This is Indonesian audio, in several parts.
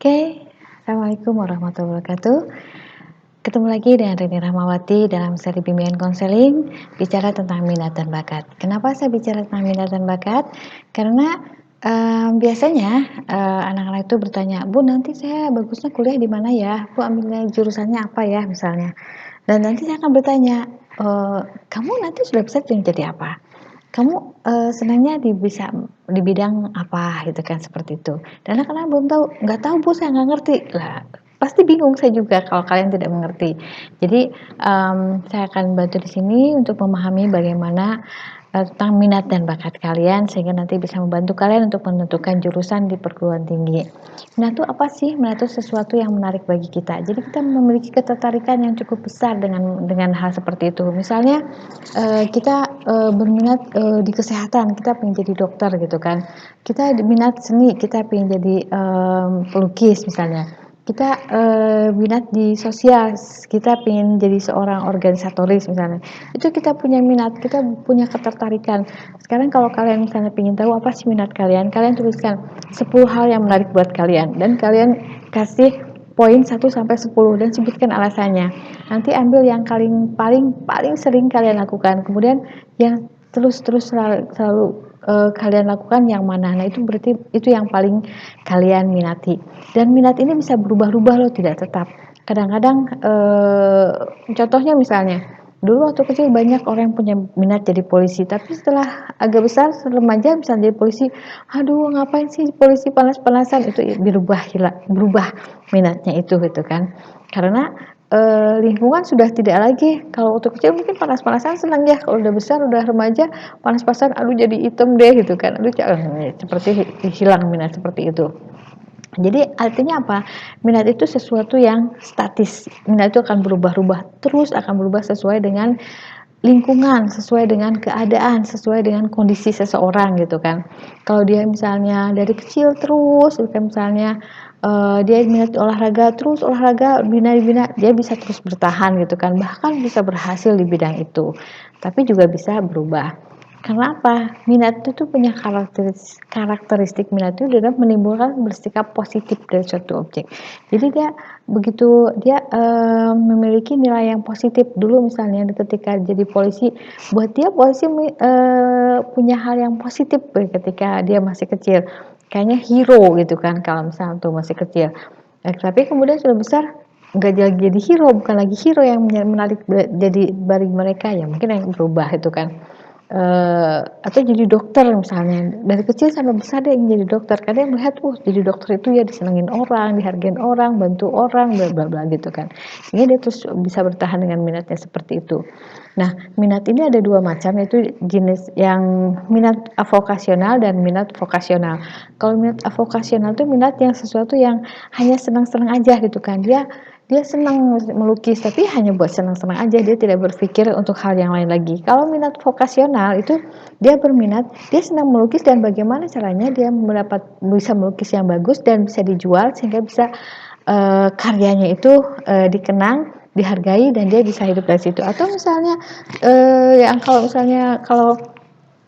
Oke, Assalamualaikum warahmatullahi wabarakatuh. Ketemu lagi dengan Rini Rahmawati dalam seri bimbingan konseling bicara tentang minat dan bakat. Kenapa saya bicara tentang minat dan bakat? Karena biasanya anak-anak itu bertanya, Bu nanti saya bagusnya kuliah di mana ya? Bu ambilnya jurusannya apa ya misalnya? Dan nanti saya akan bertanya, kamu nanti sudah besar jadi apa? Kamu senangnya di bidang apa gitu kan seperti itu. Dan anak-anak belum tahu, nggak tahu Bu saya nggak ngerti lah. Pasti bingung saya juga kalau kalian tidak mengerti. Jadi saya akan bantu di sini untuk memahami bagaimana tentang minat dan bakat kalian sehingga nanti bisa membantu kalian untuk menentukan jurusan di perguruan tinggi. Minat itu apa sih? Minat itu sesuatu yang menarik bagi kita. Jadi kita memiliki ketertarikan yang cukup besar dengan hal seperti itu. Misalnya kita berminat di kesehatan, kita pengen jadi dokter gitu kan. Kita minat seni, kita pengen jadi pelukis misalnya. Kita minat di sosial, kita pengen jadi seorang organisatoris misalnya. Itu kita punya minat, kita punya ketertarikan. Sekarang kalau kalian misalnya pengen tahu apa sih minat kalian, kalian tuliskan 10 hal yang menarik buat kalian dan kalian kasih poin 1 sampai 10 dan sebutkan alasannya. Nanti ambil yang paling sering kalian lakukan. Kemudian yang terus selalu kalian lakukan yang mana. Nah, itu berarti itu yang paling kalian minati. Dan minat ini bisa berubah-ubah loh, tidak tetap. Kadang-kadang contohnya misalnya dulu waktu kecil banyak orang yang punya minat jadi polisi, tapi setelah agak besar remaja bisa jadi polisi, aduh ngapain sih polisi panas-panasan, itu berubah minatnya itu gitu kan, karena lingkungan sudah tidak lagi. Kalau waktu kecil mungkin panas-panasan senang ya, kalau udah besar udah remaja panas-panasan aduh jadi hitam deh gitu kan, aduh seperti hilang minat seperti itu. Jadi artinya apa? Minat itu sesuatu yang statis. Minat itu akan berubah-ubah, terus akan berubah sesuai dengan lingkungan, sesuai dengan keadaan, sesuai dengan kondisi seseorang gitu kan. Kalau dia misalnya dari kecil terus, misalnya dia minat olahraga, terus olahraga bina-bina, dia bisa terus bertahan gitu kan, bahkan bisa berhasil di bidang itu. Tapi juga bisa berubah. Karena apa? Minat itu tuh punya karakteristik minat itu adalah menimbulkan bersikap positif dari suatu objek. Jadi dia begitu dia memiliki nilai yang positif dulu misalnya ketika jadi polisi, buat dia polisi punya hal yang positif ketika dia masih kecil. Kayaknya hero gitu kan kalau misalnya tuh masih kecil. Tapi kemudian sudah besar nggak jadi hero, bukan lagi hero yang menarik jadi bagi mereka, ya mungkin yang berubah itu kan. Atau jadi dokter misalnya, dari kecil sampai besar dia ingin jadi dokter karena dia melihat jadi dokter itu ya disenengin orang, dihargain orang, bantu orang, bla bla bla gitu kan, sehingga dia terus bisa bertahan dengan minatnya seperti itu. Nah, minat ini ada dua macam, yaitu jenis yang minat avokasional dan minat vokasional. Kalau minat avokasional itu minat yang sesuatu yang hanya senang-senang aja gitu kan, dia senang melukis tapi hanya buat senang-senang aja, dia tidak berpikir untuk hal yang lain lagi. Kalau minat vokasional itu dia berminat, dia senang melukis dan bagaimana caranya dia bisa melukis yang bagus dan bisa dijual sehingga bisa karyanya itu dikenang, dihargai dan dia bisa hidup dari situ. Atau misalnya yang kalau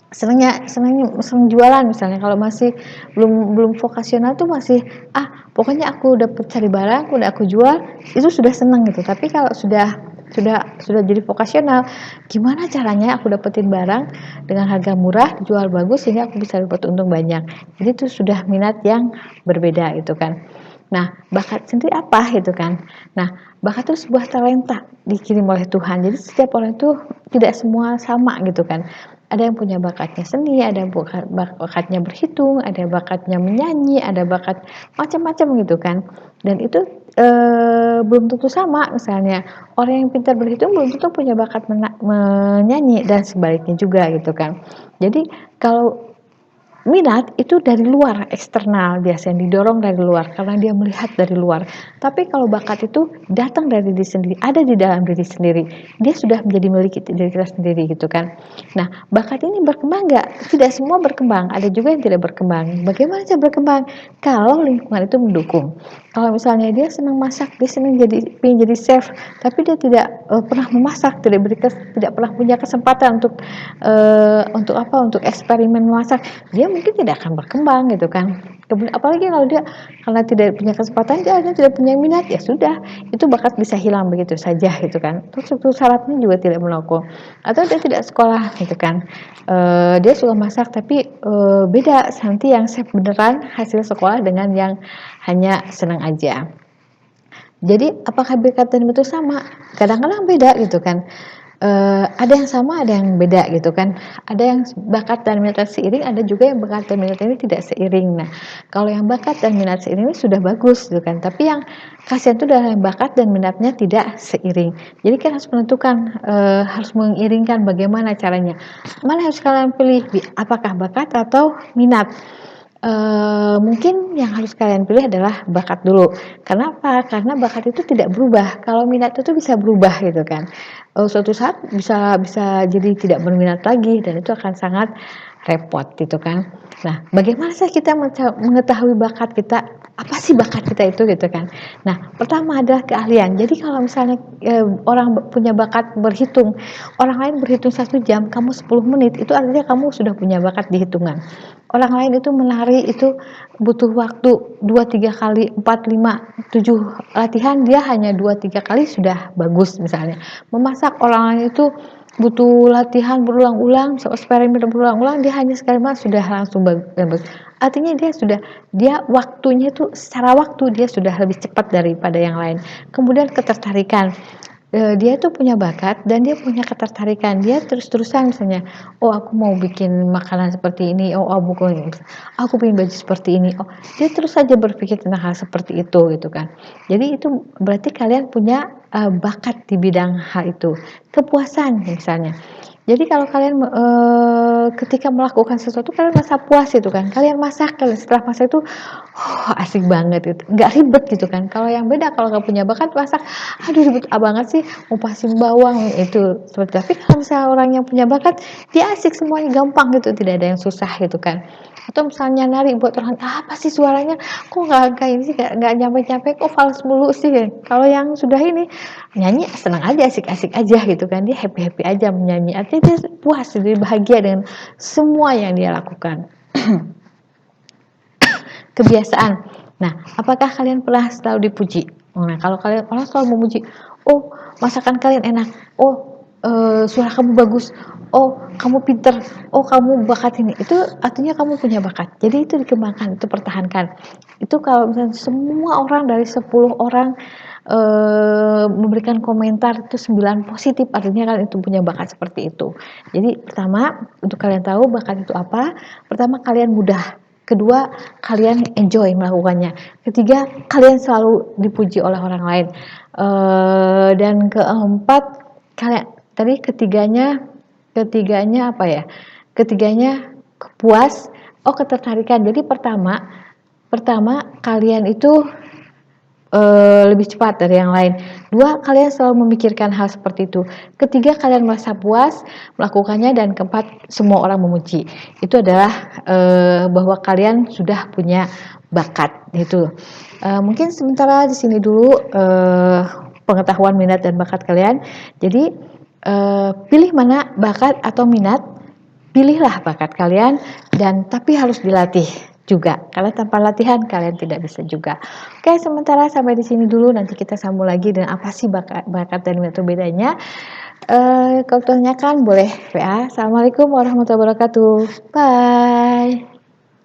senang jualan misalnya, kalau masih belum vokasional tuh masih pokoknya aku dapat cari barang udah aku jual, itu sudah senang gitu. Tapi kalau sudah jadi vokasional, gimana caranya aku dapetin barang dengan harga murah, jual bagus sehingga aku bisa dapat untung banyak. Jadi itu sudah minat yang berbeda gitu kan. Nah, bakat sendiri apa gitu kan. Nah, bakat itu sebuah talenta dikirim oleh Tuhan. Jadi setiap orang itu tidak semua sama gitu kan. Ada yang punya bakatnya seni, ada yang bakatnya berhitung, ada bakatnya menyanyi, ada bakat macam-macam gitu kan. Dan itu belum tentu sama. Misalnya orang yang pintar berhitung belum tentu punya bakat menyanyi dan sebaliknya juga gitu kan. Jadi kalau minat itu dari luar, eksternal, biasanya didorong dari luar karena dia melihat dari luar. Tapi kalau bakat itu datang dari diri sendiri, ada di dalam diri sendiri, dia sudah menjadi milik diri kita sendiri gitu kan. Nah, bakat ini berkembang nggak? Tidak semua berkembang, ada juga yang tidak berkembang. Bagaimana cara berkembang? Kalau lingkungan itu mendukung. Kalau misalnya dia senang masak, dia pengen jadi chef, tapi dia tidak pernah memasak, tidak pernah punya kesempatan untuk eksperimen memasak, dia mungkin tidak akan berkembang gitu kan. Kemudian apalagi kalau dia karena tidak punya kesempatan, dia hanya tidak punya minat, ya sudah, itu bakat bisa hilang begitu saja gitu kan. Terus struktur syaratnya juga tidak mendukung. Atau dia tidak sekolah gitu kan. Dia suka masak tapi beda nanti yang chef beneran hasil sekolah dengan yang hanya senang aja. Jadi apakah bakat dan minat itu sama? Kadang-kadang beda gitu kan. Ada yang sama, ada yang beda gitu kan. Ada yang bakat dan minat seiring, ada juga yang bakat dan minat ini tidak seiring. Nah, kalau yang bakat dan minat seiring ini sudah bagus gitu kan. Tapi yang kasihan itu adalah yang bakat dan minatnya tidak seiring. Jadi kan harus menentukan, harus mengiringkan bagaimana caranya. Mana harus kalian pilih? Apakah bakat atau minat? Mungkin yang harus kalian pilih adalah bakat dulu. Kenapa? Karena bakat itu tidak berubah. Kalau minat itu bisa berubah gitu kan. Suatu saat bisa jadi tidak berminat lagi dan itu akan sangat repot gitu kan. Nah, bagaimana sih kita mengetahui bakat kita? Apa sih bakat kita itu gitu kan? Nah, pertama adalah keahlian. Jadi kalau misalnya orang punya bakat berhitung, orang lain berhitung 1 jam, kamu 10 menit, itu artinya kamu sudah punya bakat di hitungan. Orang lain itu menari itu butuh waktu 2-3 kali, 4, 5, 7 latihan, dia hanya 2-3 kali sudah bagus misalnya. Memasak orang lain itu butuh latihan berulang-ulang, eksperimen berulang-ulang, dia hanya sekali masak sudah langsung bagus. Artinya dia waktunya itu secara waktu dia sudah lebih cepat daripada yang lain. Kemudian ketertarikan. Dia tuh punya bakat dan dia punya ketertarikan, dia terus-terusan misalnya, "Oh aku mau bikin makanan seperti ini, oh aku pengen baju seperti ini." Oh, dia terus saja berpikir tentang hal seperti itu gitu kan. Jadi itu berarti kalian punya, bakat di bidang hal itu. Kepuasan misalnya. Jadi kalau kalian, ketika melakukan sesuatu kalian merasa puas gitu kan, kalian masak, setelah masak itu, asik banget gitu, nggak ribet gitu kan. Kalau yang beda kalau nggak punya bakat masak, aduh ribet banget sih, ngupasin bawang itu seperti. Tapi kalau misalnya orang yang punya bakat, dia asik semuanya gampang gitu, tidak ada yang susah gitu kan. Atau misalnya nari buat orang, apa sih suaranya kok nggak kayak ini sih, nggak nyampe-nyampe, kok fals mulu sih ya. Kalau yang sudah ini nyanyi senang aja, asik-asik aja gitu kan, dia happy-happy aja menyanyi, artinya dia puas, dia bahagia dengan semua yang dia lakukan. Kebiasaan. Nah, apakah kalian pernah selalu dipuji? Nah, kalau kalian orang selalu memuji, oh masakan kalian enak, oh suara kamu bagus, oh kamu pinter, oh kamu bakat ini, itu artinya kamu punya bakat. Jadi itu dikembangkan, itu pertahankan. Itu kalau misalnya semua orang dari 10 orang memberikan komentar itu 9 positif, artinya kalian itu punya bakat seperti itu. Jadi pertama, untuk kalian tahu bakat itu apa, pertama kalian mudah. Kedua, kalian enjoy melakukannya. Ketiga, kalian selalu dipuji oleh orang lain. Dan keempat, kalian tadi ketiganya apa ya? Ketiganya puas, ketertarikan. Jadi pertama kalian itu lebih cepat dari yang lain. Dua, kalian selalu memikirkan hal seperti itu. Ketiga, kalian merasa puas melakukannya. Dan keempat, semua orang memuji. Itu adalah bahwa kalian sudah punya bakat itu. Mungkin sementara di sini dulu pengetahuan minat dan bakat kalian. Jadi pilih mana bakat atau minat. Pilihlah bakat kalian, dan tapi harus dilatih juga, karena tanpa latihan kalian tidak bisa juga. Oke, sementara sampai di sini dulu, nanti kita sambung lagi dengan apa sih bakat dan minat itu bedanya. Kalau tanyakan boleh WA. Assalamualaikum warahmatullahi wabarakatuh. Bye.